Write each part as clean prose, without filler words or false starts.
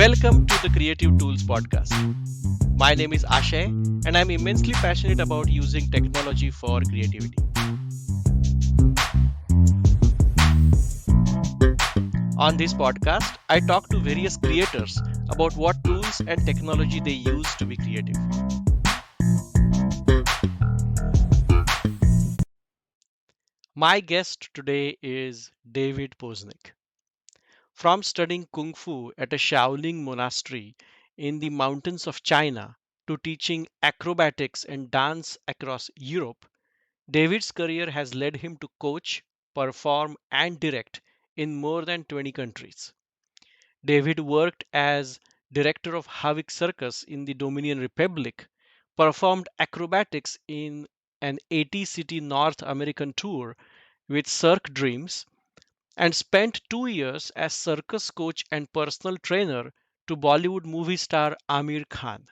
Welcome to the Creative Tools Podcast. My name is Ashay, and I'm immensely passionate about using technology for creativity. On this podcast, I talk to various creators about what tools and technology they use to be creative. My guest today is David Poznic. From studying Kung Fu at a Shaolin monastery in the mountains of China to teaching acrobatics and dance across Europe, David's career has led him to coach, perform, and direct in more than 20 countries. David worked as director of Havik Circus in the Dominican Republic, performed acrobatics in an 80-city North American tour with Cirque Dreams, and spent 2 years as circus coach and personal trainer to Bollywood movie star Amir Khan.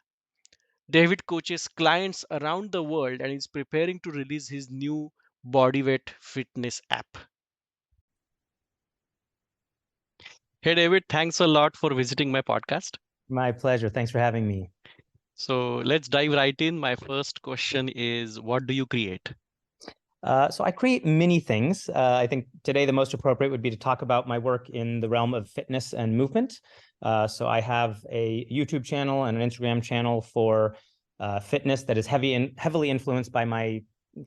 David coaches clients around the world and is preparing to release his new bodyweight fitness app. Hey, David, thanks a lot for visiting my podcast. My pleasure. Thanks for having me. So let's dive right in. My first question is, what do you create? So I create many things. I think today the most appropriate would be to talk about my work in the realm of fitness and movement. So I have a YouTube channel and an Instagram channel for fitness that is heavily influenced by my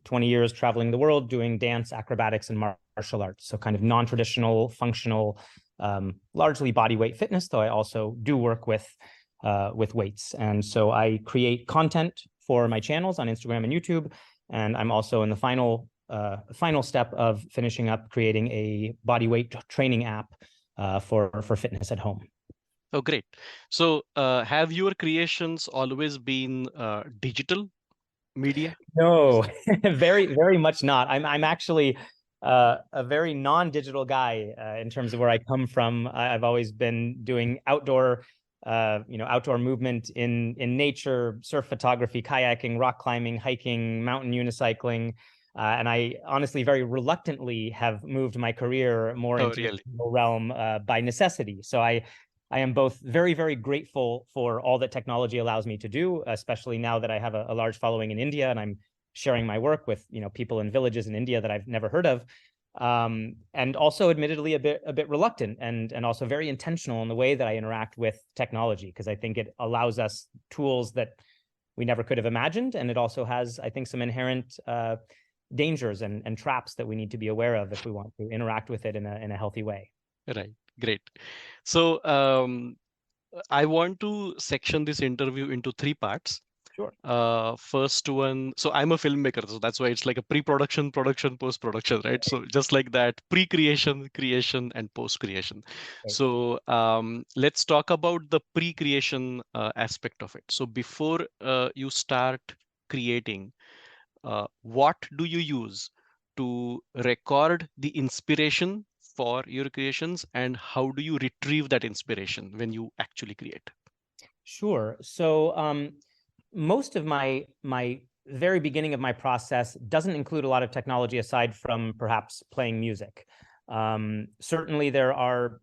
20 years traveling the world doing dance, acrobatics, and martial arts. So kind of non-traditional, functional, largely body weight fitness, though I also do work with weights. And so I create content for my channels on Instagram and YouTube. And I'm also in the final step of finishing up creating a body weight training app for fitness at home. Oh, great. So have your creations always been digital media? No, very much not. I'm actually a very non-digital guy in terms of where I come from. I've always been doing outdoor movement in nature, surf photography, kayaking, rock climbing, hiking, mountain unicycling. And I honestly very reluctantly have moved my career more into the realm by necessity. So I am both very, very grateful for all that technology allows me to do, especially now that I have a large following in India and I'm sharing my work with people in villages in India that I've never heard of. And also admittedly a bit reluctant and also very intentional in the way that I interact with technology, because I think it allows us tools that we never could have imagined. And it also has, I think, some inherent dangers and traps that we need to be aware of if we want to interact with it in a healthy way. Right. Great. So I want to section this interview into three parts. Sure. First one, so I'm a filmmaker, so that's why it's like a pre-production, production, post-production, right? So just like that, pre-creation, creation, and post-creation. Okay. So let's talk about the pre-creation aspect of it. So before you start creating, what do you use to record the inspiration for your creations, and how do you retrieve that inspiration when you actually create? Sure. So most of my very beginning of my process doesn't include a lot of technology aside from perhaps playing music. Certainly there are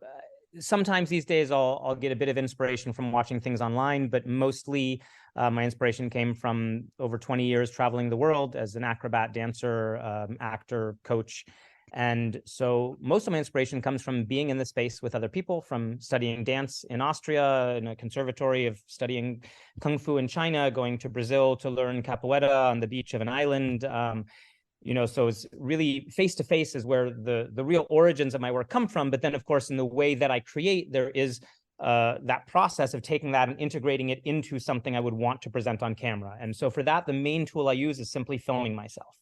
sometimes these days I'll get a bit of inspiration from watching things online, but mostly my inspiration came from over 20 years traveling the world as an acrobat, dancer, actor, coach. And so most of my inspiration comes from being in the space with other people, from studying dance in Austria in a conservatory, of studying Kung Fu in China, going to Brazil to learn capoeira on the beach of an island. So it's really face-to-face is where the real origins of my work come from. But then, of course, in the way that I create, there is that process of taking that and integrating it into something I would want to present on camera. And so for that, the main tool I use is simply filming myself.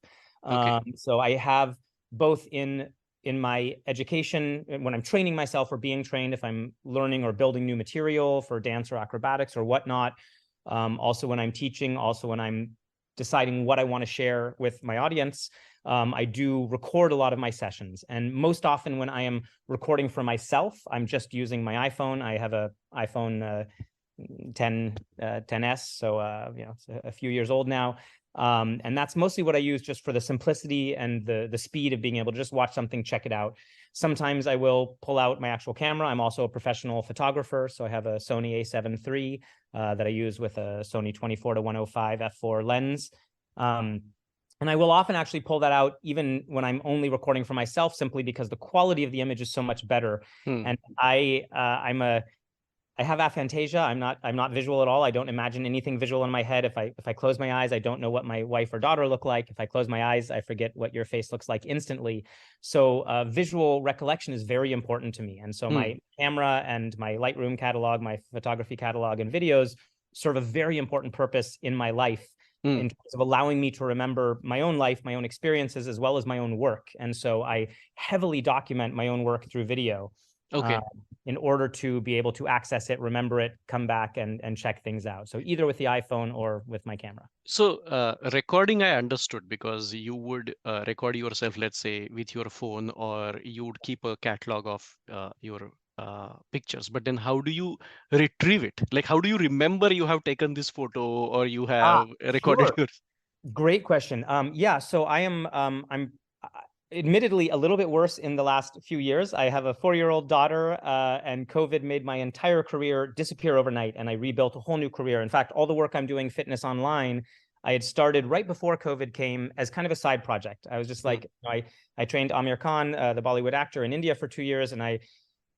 Okay. So I have both in my education, when I'm training myself or being trained, if I'm learning or building new material for dance or acrobatics or whatnot, also when I'm teaching, also when I'm deciding what I want to share with my audience, I do record a lot of my sessions. And most often when I am recording for myself, I'm just using my iPhone. I have a iPhone 10s, so it's a few years old now. And that's mostly what I use just for the simplicity and the speed of being able to just watch something, check it out. Sometimes I will pull out my actual camera. I'm also a professional photographer, so I have a Sony A7 III that I use with a Sony 24-105 f4 lens. And I will often actually pull that out even when I'm only recording for myself, simply because the quality of the image is so much better. And I have aphantasia. I'm not visual at all. I don't imagine anything visual in my head. If I close my eyes, I don't know what my wife or daughter look like. If I close my eyes, I forget what your face looks like instantly. So visual recollection is very important to me. And so my camera and my Lightroom catalog, my photography catalog and videos serve a very important purpose in my life in terms of allowing me to remember my own life, my own experiences, as well as my own work. And so I heavily document my own work through video. Okay. In order to be able to access it, remember it, come back and check things out. So either with the iPhone or with my camera. So recording, I understood, because you would record yourself, let's say, with your phone, or you would keep a catalog of your pictures. But then how do you retrieve it? Like, how do you remember you have taken this photo or you have recorded Sure. your... Great question. Yeah, so I'm admittedly a little bit worse in the last few years. I have a 4-year-old daughter, and COVID made my entire career disappear overnight, and I rebuilt a whole new career. In fact, all the work I'm doing fitness online, I had started right before COVID came as kind of a side project. I was just like, I trained Amir Khan, the Bollywood actor, in India for 2 years, and I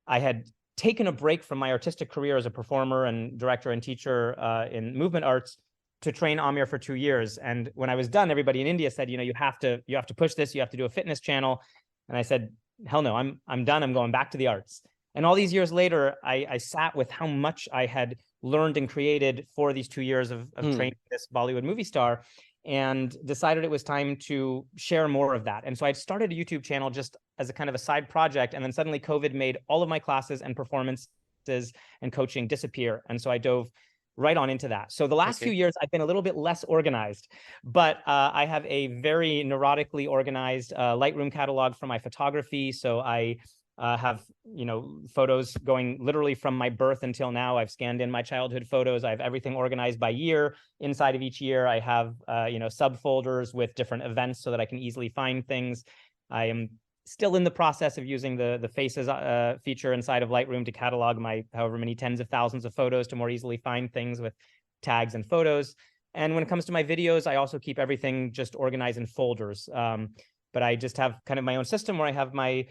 had taken a break from my artistic career as a performer and director and teacher in movement arts to train Amir for 2 years. And when I was done, everybody in India said, you have to push this. You have to do a fitness channel. And I said, hell no, I'm done. I'm going back to the arts. And all these years later, I sat with how much I had learned and created for these 2 years of training this Bollywood movie star, and decided it was time to share more of that. And so I started a YouTube channel just as a kind of a side project. And then suddenly COVID made all of my classes and performances and coaching disappear. And so I dove right on into that. So the last few years, I've been a little bit less organized, but I have a very neurotically organized Lightroom catalog for my photography. So I have, photos going literally from my birth until now. I've scanned in my childhood photos. I have everything organized by year. Inside of each year, I have, subfolders with different events so that I can easily find things. I am still in the process of using the faces feature inside of Lightroom to catalog my however many tens of thousands of photos to more easily find things with tags and photos. And when it comes to my videos, I also keep everything just organized in folders. But I just have kind of my own system where I have my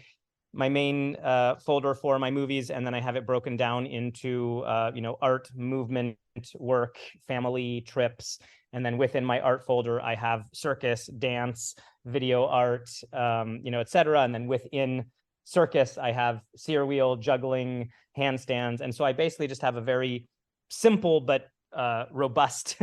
main folder for my movies, and then I have it broken down into art, movement, work, family, trips. And then within my art folder, I have circus, dance, video art, et cetera. And then within circus, I have sear wheel, juggling, handstands. And so I basically just have a very simple but robust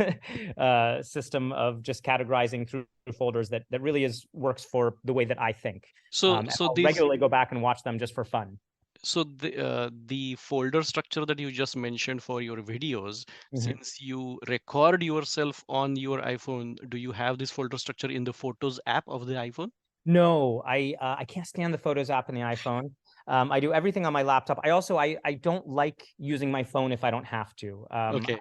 system of just categorizing through folders that really works for the way that I think. So I'll regularly go back and watch them just for fun. So the folder structure that you just mentioned for your videos, since you record yourself on your iPhone, do you have this folder structure in the Photos app of the iPhone? No, I can't stand the Photos app in the iPhone. I do everything on my laptop. I don't like using my phone if I don't have to. Okay.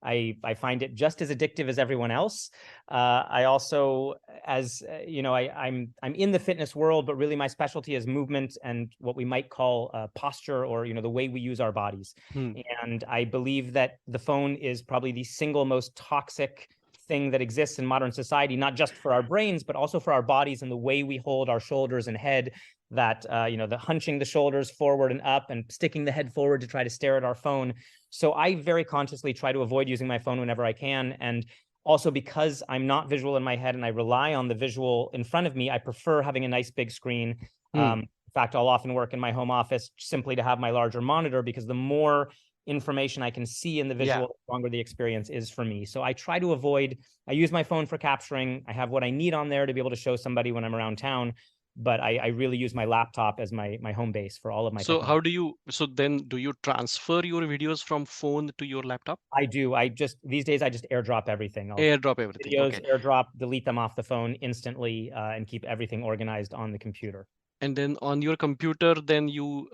I find it just as addictive as everyone else. I also, as I'm in the fitness world, but really my specialty is movement and what we might call posture, or the way we use our bodies. And I believe that the phone is probably the single most toxic thing that exists in modern society, not just for our brains, but also for our bodies and the way we hold our shoulders and head. That the hunching the shoulders forward and up and sticking the head forward to try to stare at our phone. So I very consciously try to avoid using my phone whenever I can. And also, because I'm not visual in my head and I rely on the visual in front of me, I prefer having a nice big screen. In fact, I'll often work in my home office simply to have my larger monitor, because the more information I can see in the visual, the stronger the experience is for me. So I try to avoid, I use my phone for capturing. I have what I need on there to be able to show somebody when I'm around town. But I really use my laptop as my home base for all of my technology. So then do you transfer your videos from phone to your laptop? I do. These days I just airdrop everything. I'll AirDrop everything. videos, Okay. airdrop, delete them off the phone instantly, and keep everything organized on the computer. And then on your computer, then you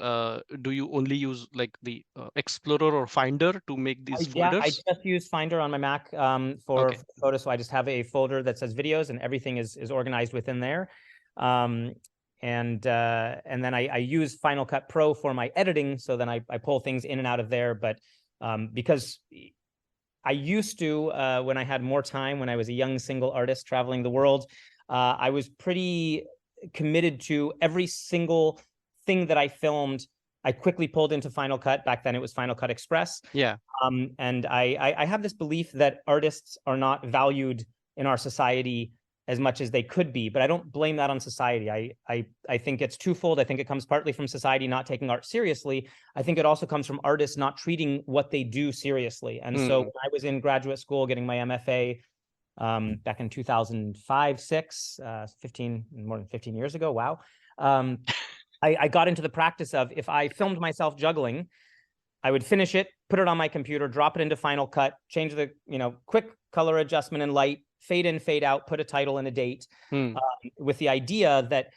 do you only use like the Explorer or Finder to make these Yeah, I folders? just use Finder on my Mac for Okay. photos. So I just have a folder that says videos, and everything is organized within there. Um, and then I use Final Cut Pro for my editing. So then I pull things in and out of there. But because I used to, when I had more time, when I was a young single artist traveling the world, I was pretty committed to every single thing that I filmed. I quickly pulled into Final Cut. Back then it was Final Cut Express. Yeah. And I have this belief that artists are not valued in our society as much as they could be, but I don't blame that on society. I think it's twofold. I think it comes partly from society not taking art seriously. I think it also comes from artists not treating what they do seriously. And so Hmm. when I was in graduate school getting my MFA back in 2005, 6, 15, more than 15 years ago. Wow. I got into the practice of, if I filmed myself juggling, I would finish it, put it on my computer, drop it into Final Cut, change the, quick color adjustment and light, fade in, fade out, put a title and a date, Hmm. with the idea that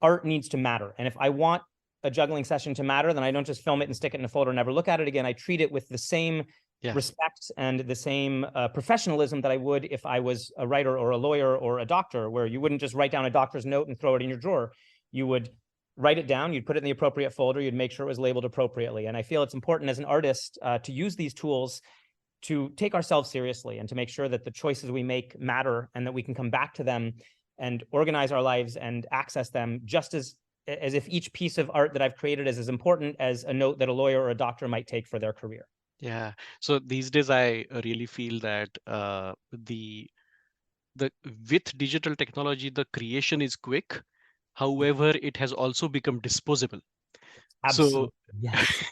art needs to matter. And if I want a juggling session to matter, then I don't just film it and stick it in a folder and never look at it again. I treat it with the same Yeah. respect and the same professionalism that I would if I was a writer or a lawyer or a doctor, where you wouldn't just write down a doctor's note and throw it in your drawer. You would write it down, you'd put it in the appropriate folder, you'd make sure it was labeled appropriately. And I feel it's important as an artist to use these tools to take ourselves seriously and to make sure that the choices we make matter, and that we can come back to them and organize our lives and access them just as if each piece of art that I've created is as important as a note that a lawyer or a doctor might take for their career. Yeah. So these days, I really feel that the with digital technology, the creation is quick. Yeah, However, it has also become disposable. So absolutely. Yes.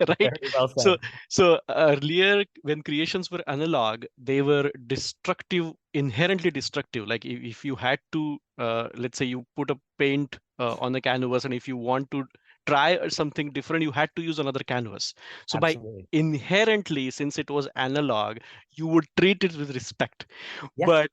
right, Very well so said. earlier when creations were analog, they were destructive, inherently destructive. Like if you had to let's say you put a paint on a canvas, and if you want to try something different, you had to use another canvas. So by Absolutely. inherently, since it was analog, you would treat it with respect. Yes. But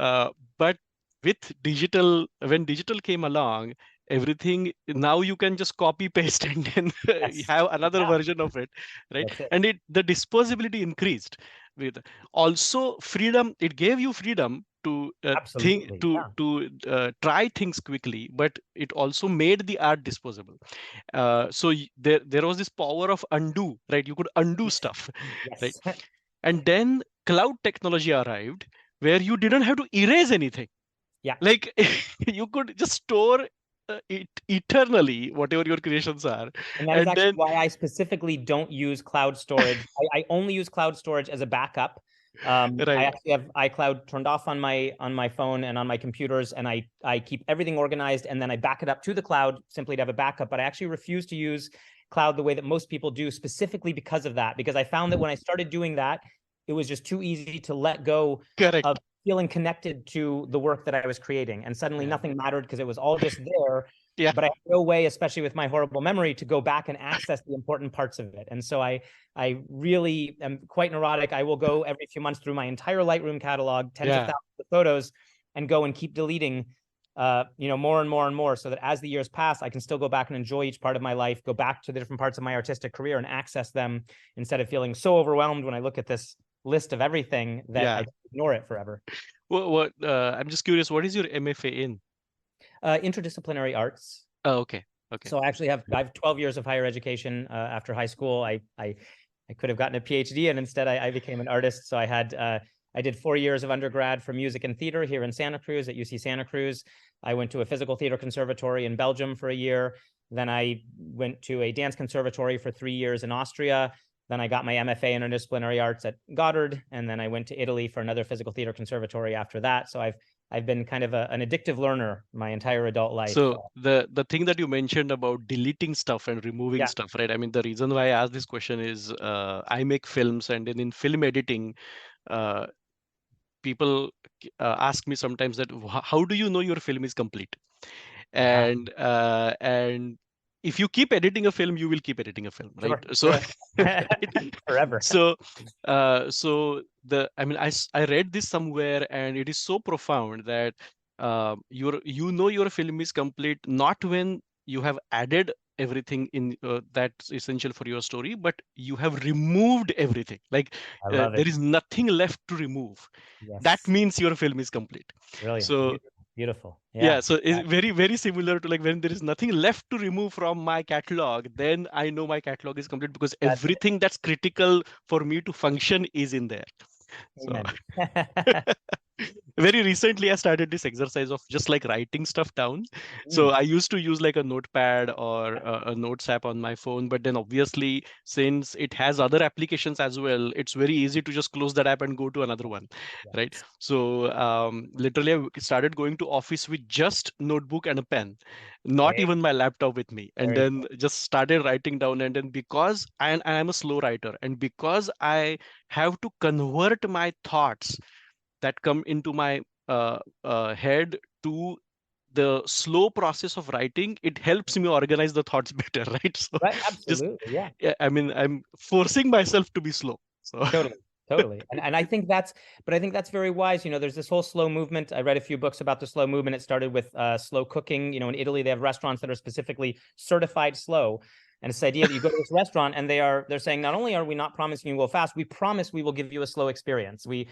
uh, but with digital, when digital came along, everything now you can just copy paste and then Yes. have another Yeah. version of it, right? That's it. And it the disposability increased with also freedom. It gave you freedom to think Absolutely. Yeah. to try things quickly, but it also made the art disposable. So there was this power of undo, right? You could undo stuff, right? Yes. And then cloud technology arrived, where you didn't have to erase anything. Yeah. Like you could just store it eternally, whatever your creations are. And that is And actually then why I specifically don't use cloud storage. I only use cloud storage as a backup. I right, actually have iCloud turned off on my phone and on my computers, and I keep everything organized, and then I back it up to the cloud simply to have a backup. But I actually refuse to use cloud the way that most people do, specifically because of that. Because I found that when I started doing that, it was just too easy to let go of correct. feeling connected to the work that I was creating, and suddenly Yeah, nothing mattered because it was all just there. yeah, But I have no way, especially with my horrible memory, to go back and access the important parts of it. And so I really am quite neurotic. I will go every few months through my entire Lightroom catalog, tens of yeah, thousands of photos, and go and keep deleting more and more and more, so that as the years pass, I can still go back and enjoy each part of my life, go back to the different parts of my artistic career and access them, instead of feeling so overwhelmed when I look at this list of everything that yeah. I ignore it forever. What I'm just curious, what is your MFA in? Interdisciplinary arts. Oh, okay, okay. So I actually I have 12 years of higher education after high school. I could have gotten a PhD, and instead I became an artist. So I did 4 years of undergrad for music and theater here in Santa Cruz at UC Santa Cruz. I went to a physical theater conservatory in Belgium for a year. Then I went to a dance conservatory for 3 years in Austria. Then I got my MFA in interdisciplinary arts at Goddard, and then I went to Italy for another physical theater conservatory after that. So I've been kind of an addictive learner my entire adult life. So the thing that you mentioned about deleting stuff and removing Yeah. stuff, right? I mean, the reason why I asked this question is I make films, and then in film editing, uh, people ask me sometimes that how do you know your film is complete? Yeah. And if you keep editing a film, you will keep editing a film, right? Sure. So Sure. right? Forever. So so the I mean I read this somewhere, and it is so profound that your film is complete not when you have added everything in that's essential for your story, but you have removed everything. Like I love there it. is nothing left to remove. That Yes. means your film is complete. Brilliant. So Beautiful. Beautiful. yeah, Yeah. so it's very, very similar to like when there is nothing left to remove from my catalog, then I know my catalog is complete because That's it. everything that's critical for me to function is in there. So Amen. very recently I started this exercise of just like writing stuff down. So Mm, I used to use like a notepad or a notes app on my phone, but then obviously since it has other applications as well, it's very easy to just close that app and go to another one, right? yes. So literally I started going to office with just notebook and a pen, not Hey, even my laptop with me, and very then cool. just started writing down. And then because I'm a slow writer, and because I have to convert my thoughts that come into my head to the slow process of writing, it helps me organize the thoughts better, right? So Right. just Absolutely. Yeah. yeah, I mean, I'm forcing myself to be slow. So Totally. Totally. And I think that's, but I think that's very wise. You know, there's this whole slow movement. I read a few books about the slow movement. It started with slow cooking. You know, in Italy, they have restaurants that are specifically certified slow. And it's the idea that you go to this restaurant and they're saying, not only are we not promising you will fast, we promise we will give you a slow experience. really,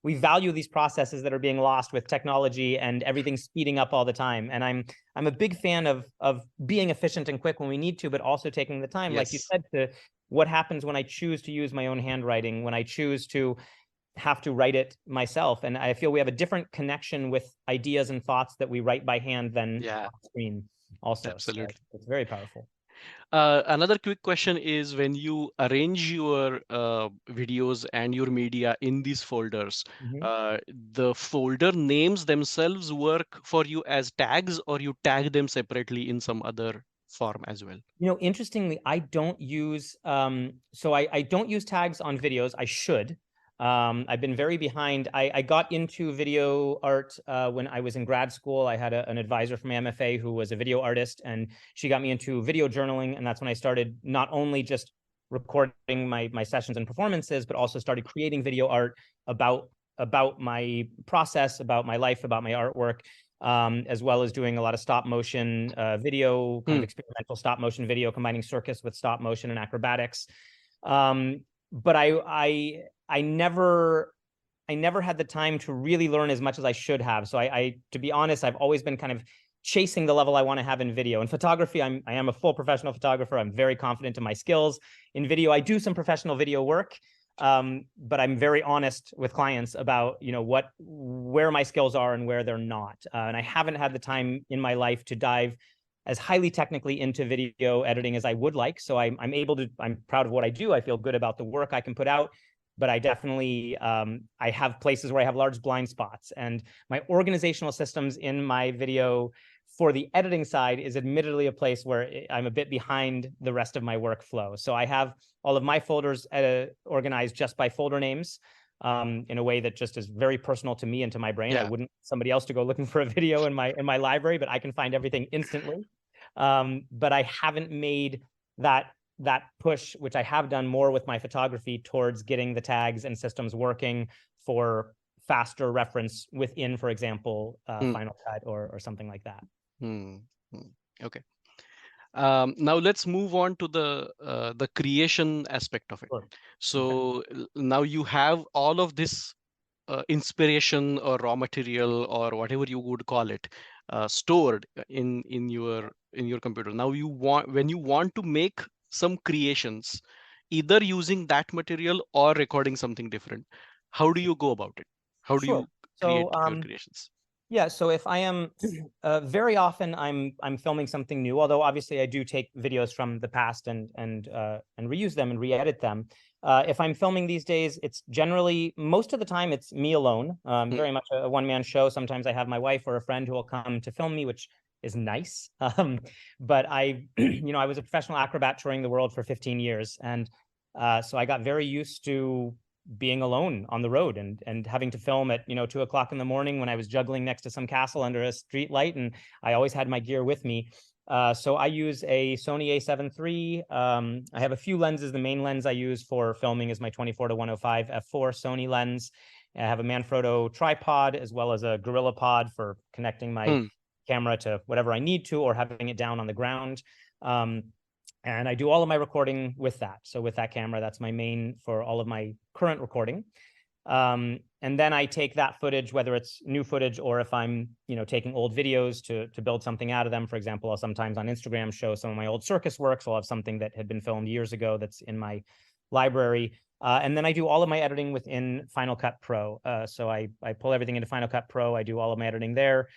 We value these processes that are being lost with technology and everything speeding up all the time. And I'm a big fan of being efficient and quick when we need to, but also taking the time, like you yes, said, to what happens when I choose to use my own handwriting, when I choose to have to write it myself. And I feel we have a different connection with ideas and thoughts that we write by hand than yeah, on screen also. So absolutely. it's very powerful. Another quick question is when you arrange your videos and your media in these folders, Mhm. the folder names themselves work for you as tags, or you tag them separately in some other form as well? You know, interestingly, I don't use I don't use tags on videos. I should. I've been very behind. I got into video art when I was in grad school. I had an advisor from my MFA who was a video artist, and she got me into video journaling, and that's when I started not only just recording my sessions and performances, but also started creating video art about my process, about my life, about my artwork, as well as doing a lot of stop motion video, kind of Hmm. experimental stop motion video, combining circus with stop motion and acrobatics. But I never had the time to really learn as much as I should have. So to be honest, I've always been kind of chasing the level I want to have in video. In photography, I am a full professional photographer. I'm very confident in my skills. In video, I do some professional video work, but I'm very honest with clients about, you know, where my skills are and where they're not. And I haven't had the time in my life to dive as highly technically into video editing as I would like. So I'm proud of what I do. I feel good about the work I can put out, but I definitely, I have places where I have large blind spots, and my organizational systems in my video for the editing side is admittedly a place where I'm a bit behind the rest of my workflow. So I have all of my folders organized just by folder names, in a way that just is very personal to me and to my brain. I Yeah. wouldn't somebody else to go looking for a video in my library, but I can find everything instantly. But I haven't made that push, which I have done more with my photography, towards getting the tags and systems working for faster reference within, for example, Hmm. Final Cut or something like that. Hmm. Hmm. Okay. Now let's move on to the creation aspect of it. Sure. Okay. So now you have all of this inspiration or raw material or whatever you would call it stored in your computer. Now you want when you want to make some creations, either using that material or recording something different, how do Sure. you go about it? How do Sure. you create So your creations? yeah, so if I am very often I'm filming something new, although obviously I do take videos from the past and reuse them and re-edit them. If I'm filming these days, it's generally most of the time it's me alone, Hmm. very much a one-man show. Sometimes I have my wife or a friend who will come to film me, which is nice. But you know, I was a professional acrobat touring the world for 15 years, and so I got very used to being alone on the road and having to film at, you know, 2 o'clock in the morning when I was juggling next to some castle under a street light, and I always had my gear with me. So I use a Sony A7 III. I have a few lenses. The main lens I use for filming is my 24 to 105 f4 Sony lens. I have a Manfrotto tripod as well as a Gorilla Pod for connecting my camera to whatever I need to, or having it down on the ground. And I do all of my recording with that. So with that camera, that's my main for all of my current recording. And then I take that footage, whether it's new footage or if I'm, taking old videos to build something out of them. For example, I'll sometimes on Instagram show some of my old circus work. So I'll have something that had been filmed years ago that's in my library. And then I do all of my editing within Final Cut Pro. So I pull everything into Final Cut Pro. I do all of my editing there.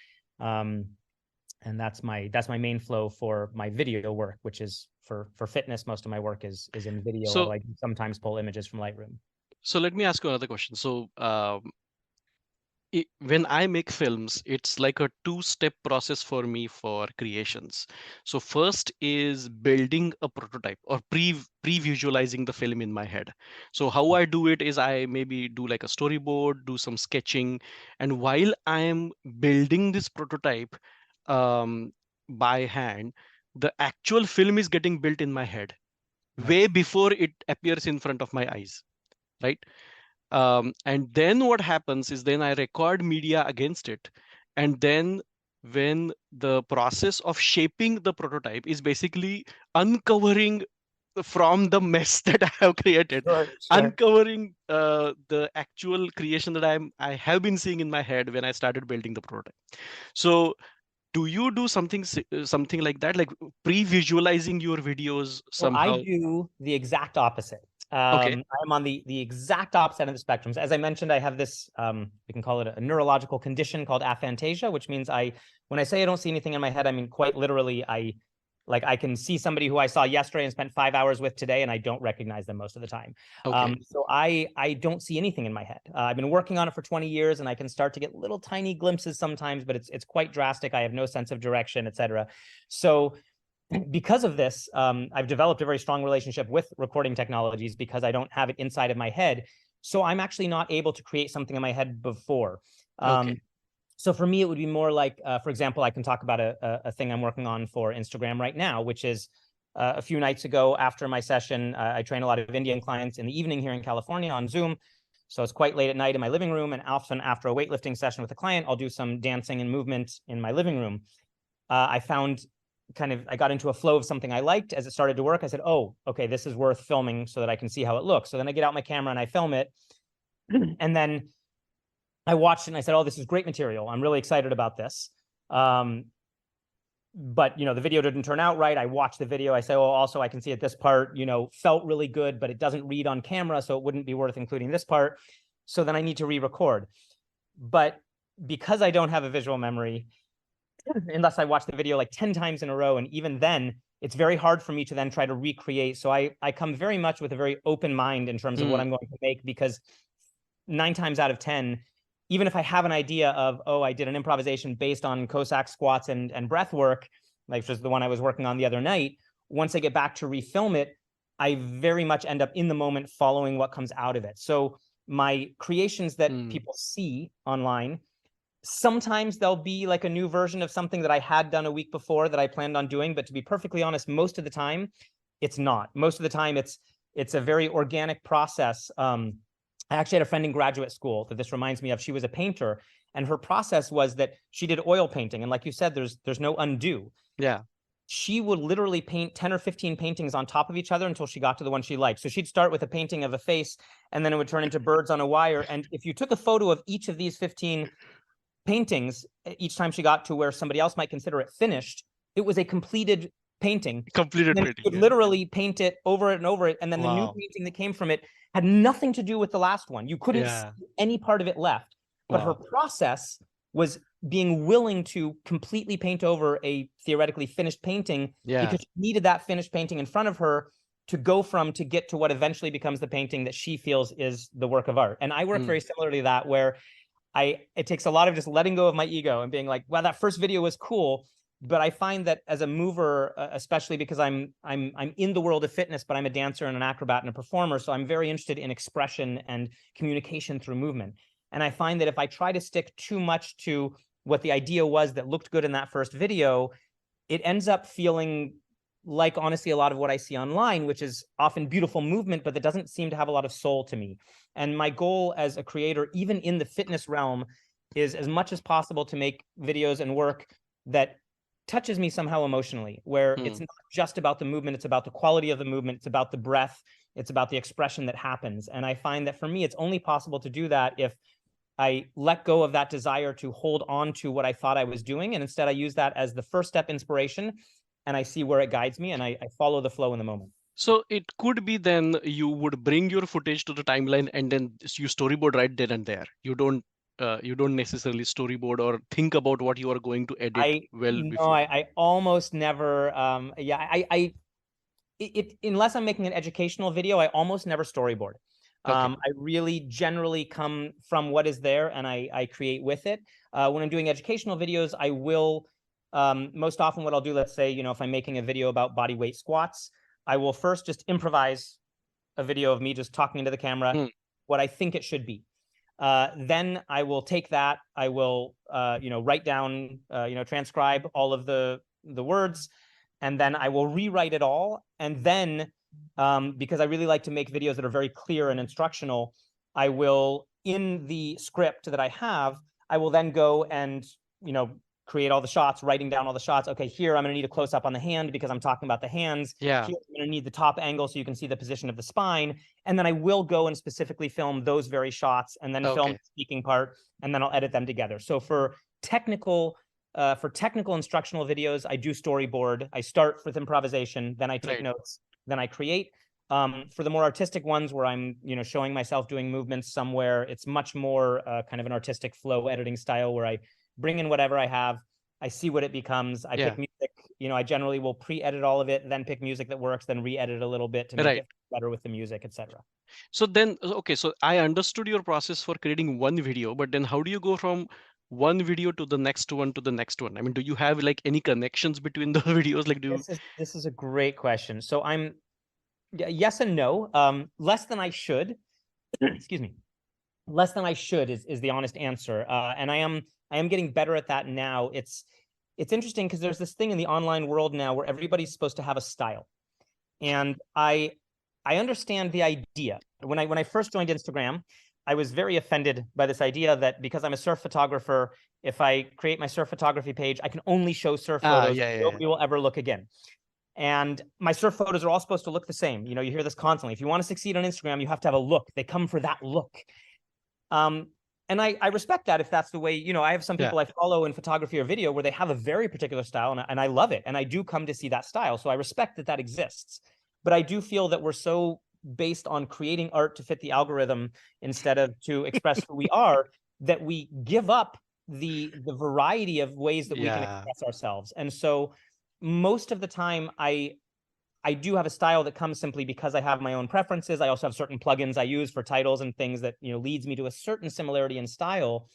And that's my main flow for my video work, which is for fitness. Most of my work is in video, although I can sometimes pull images from Lightroom. So let me ask you another question. So when I make films, it's like a two-step process for me for creations. So first is building a prototype or pre-visualizing the film in my head. So how I do it is I maybe do like a storyboard, do some sketching, and while I am building this prototype by hand, the actual film is getting built in my head way before it appears in front of my eyes, right? And then what happens is then I record media against it. And then when the process of shaping the prototype is basically uncovering from the mess that I have created, Sure. uncovering the actual creation that I have been seeing in my head when I started building the prototype. So do you do something like that, like pre-visualizing your videos So I somehow? do the exact opposite. Okay. I'm on the exact opposite of the spectrums. As I mentioned, I have this, we can call it a neurological condition called aphantasia, which means when I say I don't see anything in my head, I mean quite literally, I can see somebody who I saw yesterday and spent 5 hours with today, and I don't recognize them most of the time. Okay. So I don't see anything in my head. I've been working on it for 20 years, and I can start to get little tiny glimpses sometimes, but it's quite drastic. I have no sense of direction, etc. So because of this, I've developed a very strong relationship with recording technologies because I don't have it inside of my head. So I'm actually not able to create something in my head before. Okay. So for me, it would be more like, for example, I can talk about a thing I'm working on for Instagram right now, which is a few nights ago after my session, I train a lot of Indian clients in the evening here in California on Zoom. So it's quite late at night in my living room. And often after a weightlifting session with a client, I'll do some dancing and movement in my living room. I found I got into a flow of something I liked. As it started to work, I said, oh, okay, this is worth filming so that I can see how it looks. So then I get out my camera and I film it. And then I watched it and I said, oh, this is great material. I'm really excited about this. But the video didn't turn out right. I watched the video. I say, oh, also I can see at this part, felt really good, but it doesn't read on camera, so it wouldn't be worth including this part. So then I need to re-record. But because I don't have a visual memory, unless I watch the video like 10 times in a row, and even then, it's very hard for me to then try to recreate. So I come very much with a very open mind in terms of what I'm going to make, because 9 times out of 10, even if I have an idea of, oh, I did an improvisation based on Cossack squats and breath work, like just the one I was working on the other night, once I get back to refilm it, I very much end up in the moment following what comes out of it. So my creations that people see online, sometimes there'll be like a new version of something that I had done a week before that I planned on doing. But to be perfectly honest, most of the time, it's not. Most of the time, it's a very organic process. I actually had a friend in graduate school that this reminds me of. She was a painter, and her process was that she did oil painting. And like you said, there's no undo. Yeah. She would literally paint 10 or 15 paintings on top of each other until she got to the one she liked. So she'd start with a painting of a face, and then it would turn into birds on a wire. And if you took a photo of each of these 15 paintings, each time she got to where somebody else might consider it finished, it was a completed painting. Completed and painting. Would literally paint it over it and over it, and then the new painting that came from it had nothing to do with the last one. You couldn't see any part of it left. But her process was being willing to completely paint over a theoretically finished painting because she needed that finished painting in front of her to get to what eventually becomes the painting that she feels is the work of art. And I work very similarly to that, where it takes a lot of just letting go of my ego and being like, well, that first video was cool. But I find that as a mover, especially because I'm in the world of fitness, but I'm a dancer and an acrobat and a performer. So I'm very interested in expression and communication through movement. And I find that if I try to stick too much to what the idea was that looked good in that first video, it ends up feeling like, honestly, a lot of what I see online, which is often beautiful movement, but that doesn't seem to have a lot of soul to me. And my goal as a creator, even in the fitness realm, is as much as possible to make videos and work that touches me somehow emotionally, where it's not just about the movement, it's about the quality of the movement, it's about the breath, it's about the expression that happens. And I find that for me, it's only possible to do that if I let go of that desire to hold on to what I thought I was doing. And instead, I use that as the first step inspiration, and I see where it guides me, and I follow the flow in the moment. So it could be then you would bring your footage to the timeline and then you storyboard right then and there. You don't necessarily storyboard or think about what you are going to edit well before. I almost never, unless I'm making an educational video, I almost never storyboard. Okay. I really generally come from what is there and I create with it. When I'm doing educational videos, I will, most often what I'll do, let's say, if I'm making a video about body weight squats, I will first just improvise a video of me just talking into the camera, what I think it should be. Then I will take that, I will, write down, transcribe all of the words, and then I will rewrite it all. And then, because I really like to make videos that are very clear and instructional, I will, in the script that I have, I will then go and, create all the shots, writing down all the shots. Okay, here I'm going to need a close up on the hand because I'm talking about the hands. Yeah. Here I'm going to need the top angle so you can see the position of the spine. And then I will go and specifically film those very shots and then film the speaking part, and then I'll edit them together. So for technical instructional videos, I do storyboard. I start with improvisation, then I take notes, then I create. For the more artistic ones where I'm, showing myself doing movements somewhere, it's much more kind of an artistic flow editing style where I bring in whatever I have, I see what it becomes, I pick music, I generally will pre-edit all of it, then pick music that works, then re-edit a little bit to make it better with the music, etc. So then, okay, so I understood your process for creating one video, but then how do you go from one video to the next one to the next one? I mean, do you have like any connections between the videos? Like, This is a great question. So I'm, yes and no. Less than I should. Excuse me. Less than I should is the honest answer. And I am getting better at that now. It's interesting because there's this thing in the online world now where everybody's supposed to have a style. And I understand the idea. When I first joined Instagram, I was very offended by this idea that because I'm a surf photographer, if I create my surf photography page, I can only show surf photos. Nobody will ever look again. And my surf photos are all supposed to look the same. You hear this constantly. If you want to succeed on Instagram, you have to have a look. They come for that look. And I respect that if that's the way, I have some people I follow in photography or video where they have a very particular style, and I love it. And I do come to see that style. So I respect that exists. But I do feel that we're so based on creating art to fit the algorithm instead of to express who we are, that we give up the variety of ways that we can express ourselves. And so most of the time I do have a style that comes simply because I have my own preferences. I also have certain plugins I use for titles and things that, leads me to a certain similarity in style.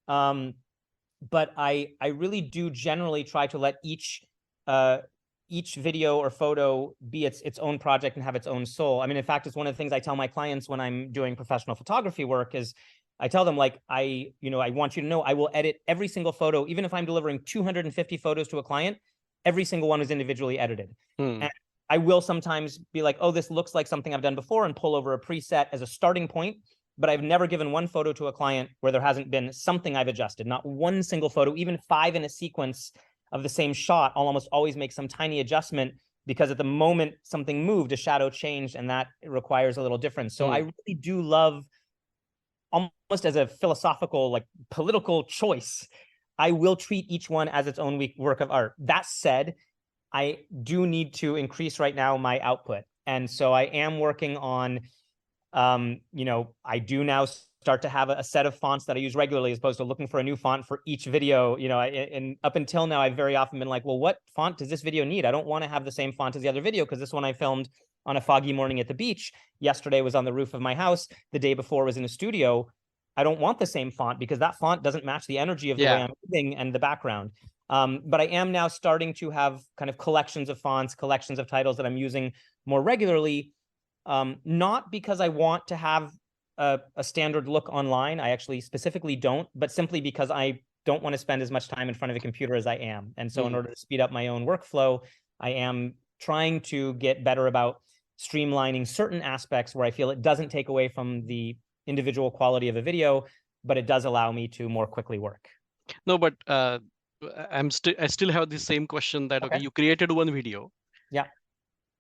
But I really do generally try to let each video or photo be its own project and have its own soul. I mean, in fact, it's one of the things I tell my clients when I'm doing professional photography work is I tell them, like, I want you to know I will edit every single photo, even if I'm delivering 250 photos to a client, every single one is individually edited. And I will sometimes be like, oh, this looks like something I've done before, and pull over a preset as a starting point. But I've never given one photo to a client where there hasn't been something I've adjusted. Not one single photo, even 5 in a sequence of the same shot, I'll almost always make some tiny adjustment because at the moment something moved, a shadow changed, and that requires a little difference. So I really do love, almost as a philosophical, like political choice, I will treat each one as its own work of art. That said, I do need to increase right now my output. And so I am working on, I do now start to have a set of fonts that I use regularly as opposed to looking for a new font for each video. And up until now, I've very often been like, well, what font does this video need? I don't want to have the same font as the other video because this one I filmed on a foggy morning at the beach. Yesterday was on the roof of my house. The day before was in a studio. I don't want the same font because that font doesn't match the energy of the way I'm moving and the background. But I am now starting to have kind of collections of fonts, collections of titles that I'm using more regularly, not because I want to have a standard look online. I actually specifically don't, but simply because I don't want to spend as much time in front of a computer as I am. And so in order to speed up my own workflow, I am trying to get better about streamlining certain aspects where I feel it doesn't take away from the individual quality of a video, but it does allow me to more quickly work. No, but I still have the same question that okay, Okay. you created one video. Yeah.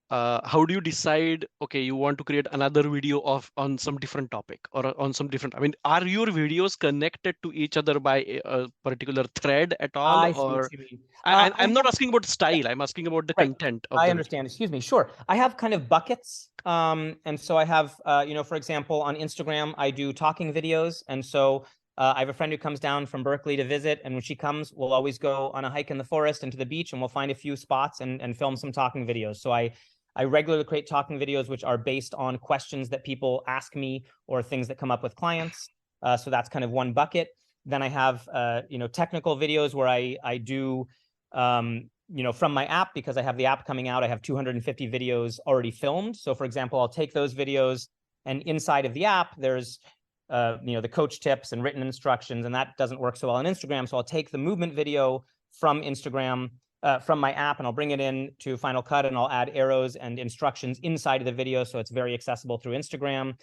How do you decide, okay, you want to create another video of on some different topic or on some different, I mean, are your videos connected to each other by a particular thread at all? I see Or what you mean. I'm not asking about Yeah, style, I'm asking about the right. content of I the video. understand. Excuse me. Sure. I have kind of buckets. And so I have, for example, on Instagram, I do talking videos. And so I have a friend who comes down from Berkeley to visit. And when she comes, we'll always go on a hike in the forest and to the beach, and we'll find a few spots and film some talking videos. So I regularly create talking videos, which are based on questions that people ask me or things that come up with clients. So that's kind of one bucket. Then I have, technical videos where I do, from my app, because I have the app coming out, I have 250 videos already filmed. So for example, I'll take those videos, and inside of the app, there's the coach tips and written instructions, and that doesn't work so well on Instagram. So I'll take the movement video from Instagram, from my app, and I'll bring it in to Final Cut, and I'll add arrows and instructions inside of the video, so it's very accessible through Instagram.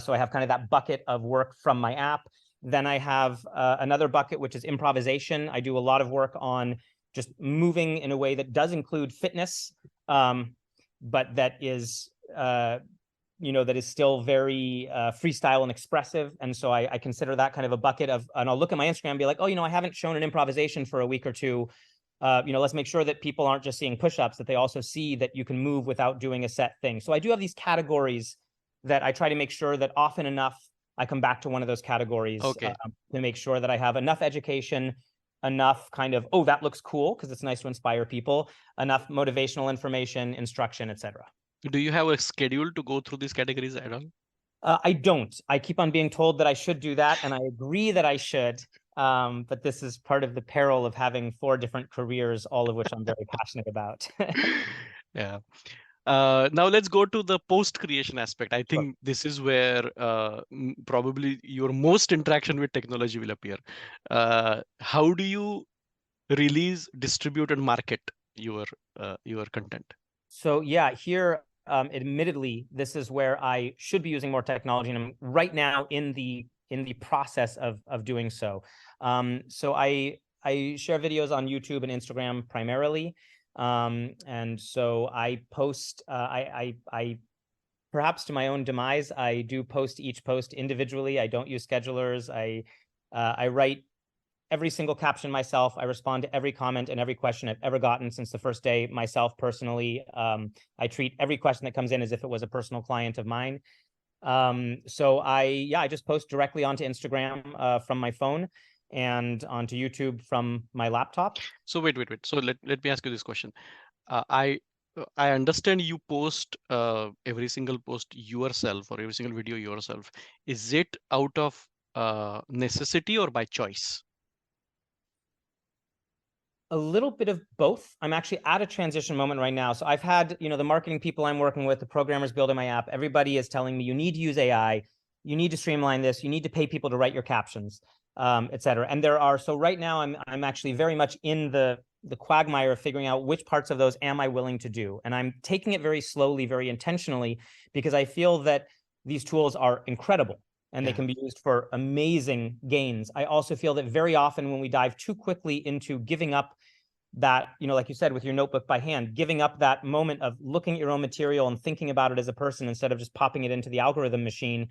So I have kind of that bucket of work from my app. Then I have another bucket, which is improvisation. I do a lot of work on just moving in a way that does include fitness, but that is, that is still very freestyle and expressive. And so I consider that kind of a bucket of, and I'll look at my Instagram and be like, oh, I haven't shown an improvisation for a week or two. Let's make sure that people aren't just seeing push-ups, that they also see that you can move without doing a set thing. So I do have these categories that I try to make sure that often enough I come back to one of those categories, Okay. to make sure that I have enough education, enough kind of, oh, that looks cool, because it's nice to inspire people, enough motivational information, instruction, etc. Do you have a schedule to go through these categories at all? I don't. I keep on being told that I should do that, and I agree that I should. But this is part of the peril of having 4 different careers, all of which I'm very passionate about. Yeah. Now let's go to the post creation aspect. I think this is where probably your most interaction with technology will appear. How do you release, distribute, and market your content? So yeah, here, admittedly, this is where I should be using more technology, and I'm right now in the process of doing so. So I share videos on YouTube and Instagram primarily, and so I post. I perhaps to my own demise, I do post each post individually. I don't use schedulers. I write every single caption myself. I respond to every comment and every question I've ever gotten since the first day myself personally. I treat every question that comes in as if it was a personal client of mine. So I just post directly onto Instagram from my phone, and onto YouTube from my laptop. So wait. So let me ask you this question. I understand you post every single post yourself or every single video yourself. Is it out of necessity or by choice? A little bit of both. I'm actually at a transition moment right now. So I've had, the marketing people I'm working with, the programmers building my app, everybody is telling me you need to use AI, you need to streamline this, you need to pay people to write your captions, et cetera. And so right now I'm actually very much in the quagmire of figuring out which parts of those am I willing to do. And I'm taking it very slowly, very intentionally, because I feel that these tools are incredible and they can be used for amazing gains. I also feel that very often when we dive too quickly into giving up that, like you said, with your notebook by hand, giving up that moment of looking at your own material and thinking about it as a person instead of just popping it into the algorithm machine,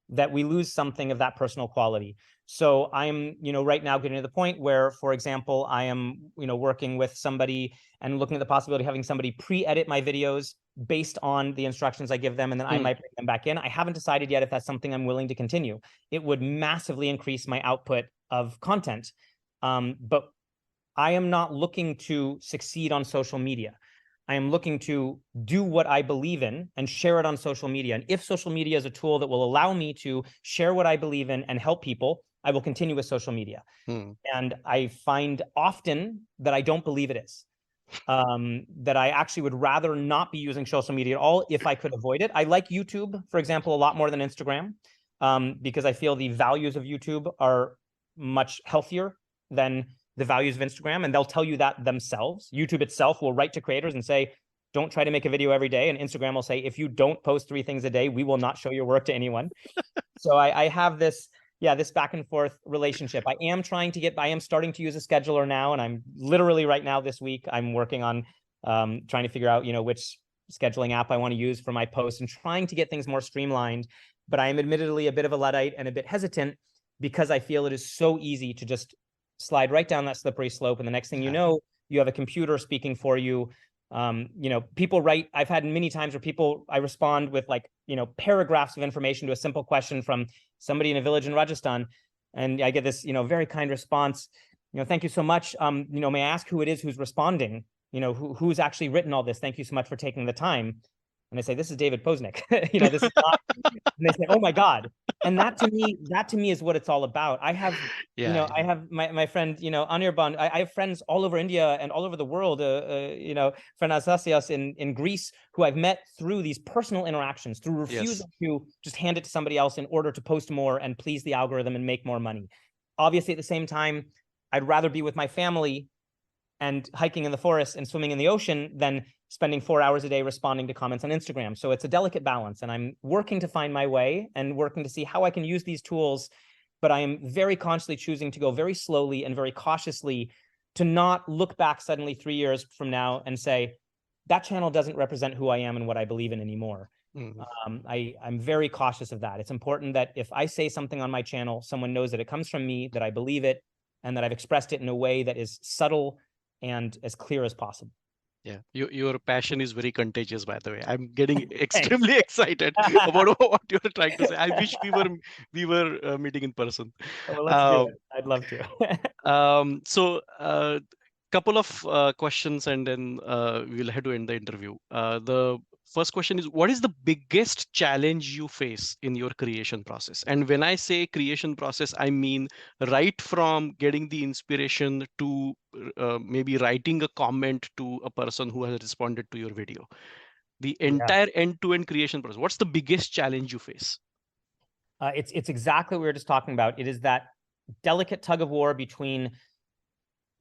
that we lose something of that personal quality. So I'm, right now getting to the point where, for example, I am, working with somebody and looking at the possibility of having somebody pre-edit my videos based on the instructions I give them, and then I might bring them back in. I haven't decided yet if that's something I'm willing to continue. It would massively increase my output of content. But I am not looking to succeed on social media. I am looking to do what I believe in and share it on social media. And if social media is a tool that will allow me to share what I believe in and help people, I will continue with social media. And I find often that I don't believe it is. That I actually would rather not be using social media at all if I could avoid it. I like YouTube, for example, a lot more than Instagram, because I feel the values of YouTube are much healthier than the values of Instagram, and they'll tell you that themselves. YouTube itself will write to creators and say, don't try to make a video every day. And Instagram will say, if you don't post 3 things a day, we will not show your work to anyone. So I have this, this back and forth relationship. I am starting to use a scheduler now. And I'm literally right now this week, I'm working on trying to figure out, which scheduling app I want to use for my posts and trying to get things more streamlined. But I am admittedly a bit of a Luddite and a bit hesitant because I feel it is so easy to just slide right down that slippery slope. And the next thing you know, you have a computer speaking for you. People write, I've had many times where I respond with like, paragraphs of information to a simple question from somebody in a village in Rajasthan. And I get this, very kind response, thank you so much. May I ask who it is who's responding? Who's actually written all this? Thank you so much for taking the time. And I say, this is David Poznic. This is not, and they say, oh my God. And that to me is what it's all about. I have, I have my friend, Anirban, I have friends all over India and all over the world, friend Asasios in Greece, who I've met through these personal interactions, through refusing to just hand it to somebody else in order to post more and please the algorithm and make more money. Obviously, at the same time, I'd rather be with my family and hiking in the forest and swimming in the ocean than spending 4 hours a day responding to comments on Instagram. So it's a delicate balance, and I'm working to find my way and working to see how I can use these tools, but I am very consciously choosing to go very slowly and very cautiously to not look back suddenly 3 years from now and say, that channel doesn't represent who I am and what I believe in anymore. I'm very cautious of that. It's important that if I say something on my channel, someone knows that it comes from me, that I believe it, and that I've expressed it in a way that is subtle and as clear as possible. Yeah, your passion is very contagious, by the way. I'm getting extremely excited about what you're trying to say. I wish we were meeting in person. Well, let's do it. I'd love to. So couple of questions, and then we'll have to end the interview. The first question is, what is the biggest challenge you face in your creation process? And when I say creation process, I mean right from getting the inspiration to maybe writing a comment to a person who has responded to your video. The entire end-to-end creation process. What's the biggest challenge you face? It's exactly what we were just talking about. It is that delicate tug of war between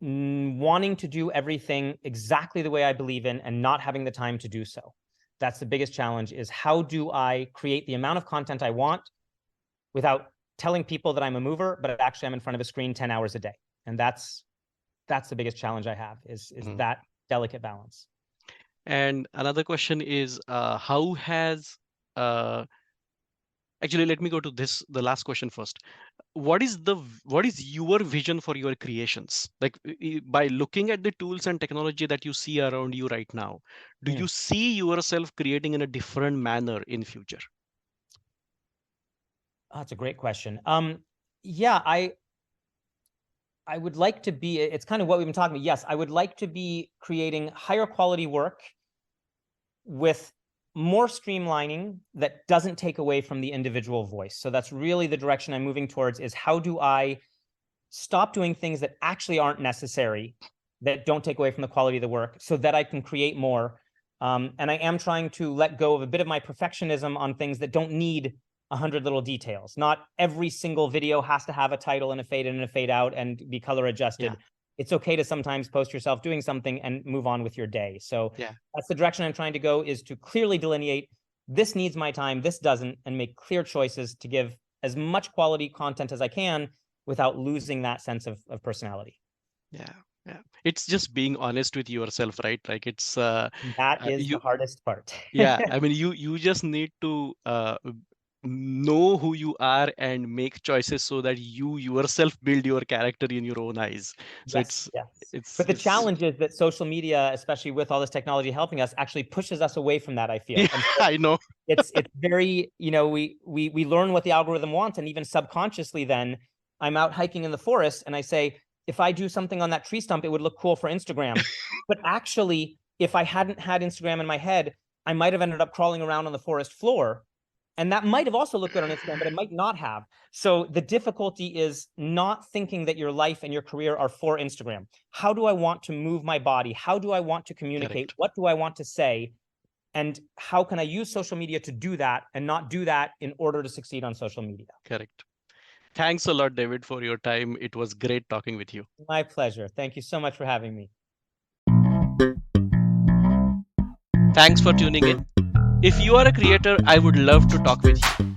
wanting to do everything exactly the way I believe in and not having the time to do so. That's the biggest challenge, is how do I create the amount of content I want without telling people that I'm a mover, but actually I'm in front of a screen 10 hours a day. And that's the biggest challenge I have, is that delicate balance. And another question is, how has actually, let me go to the last question first. What is your vision for your creations? Like, by looking at the tools and technology that you see around you right now, do you see yourself creating in a different manner in future? Oh, that's a great question. Yeah, I would like to be, it's kind of what we've been talking about. Yes, I would like to be creating higher quality work with more streamlining that doesn't take away from the individual voice. So that's really the direction I'm moving towards, is how do I stop doing things that actually aren't necessary, that don't take away from the quality of the work, so that I can create more. And I am trying to let go of a bit of my perfectionism on things that don't need 100 little details. Not every single video has to have a title and a fade in and a fade out and be color adjusted. Yeah. It's okay to sometimes post yourself doing something and move on with your day. So that's the direction I'm trying to go, is to clearly delineate, this needs my time, this doesn't, and make clear choices to give as much quality content as I can without losing that sense of personality. Yeah. It's just being honest with yourself, right? Like, it's that is the hardest part. Yeah, I mean, you just need to know who you are and make choices so that you yourself build your character in your own eyes. So but the challenge is that social media, especially with all this technology helping us, actually pushes us away from that, I feel. Yeah, so I know. It's very, we learn what the algorithm wants, and even subconsciously then I'm out hiking in the forest and I say, if I do something on that tree stump, it would look cool for Instagram. But actually, if I hadn't had Instagram in my head, I might have ended up crawling around on the forest floor. And that might have also looked good on Instagram, but it might not have. So the difficulty is not thinking that your life and your career are for Instagram. How do I want to move my body? How do I want to communicate? Correct. What do I want to say? And how can I use social media to do that, and not do that in order to succeed on social media? Correct. Thanks a lot, David, for your time. It was great talking with you. My pleasure. Thank you so much for having me. Thanks for tuning in. If you are a creator, I would love to talk with you.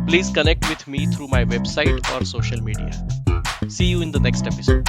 Please connect with me through my website or social media. See you in the next episode.